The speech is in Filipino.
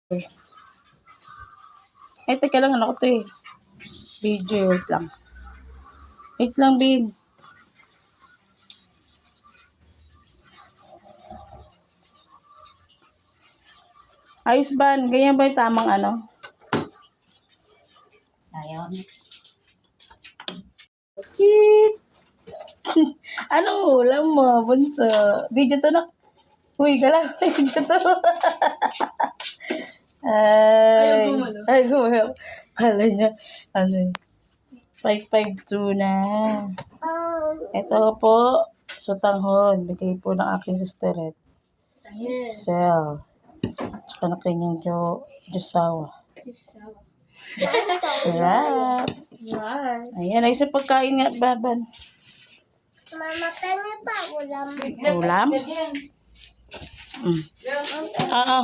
Ay, teka lang, ano ko to eh. Video, wait lang. Wait lang, Bin. Ayos ba? Ganyan ba yung tamang ano? Ayaw. Cheat! Anong ulam mo, bunso? Video to na. Uy, gala. Video to. Ay, gumalaw. Kala niya, ano eh. 552 na. Ito po, sutanghon. Bigay po ng aking sister. Sel. Tsaka na kanyang Diyosawa. Sarap. Ayan, ay sa pagkain nga, Baban. Mama, kanya pa ulam. Ulam? Oo.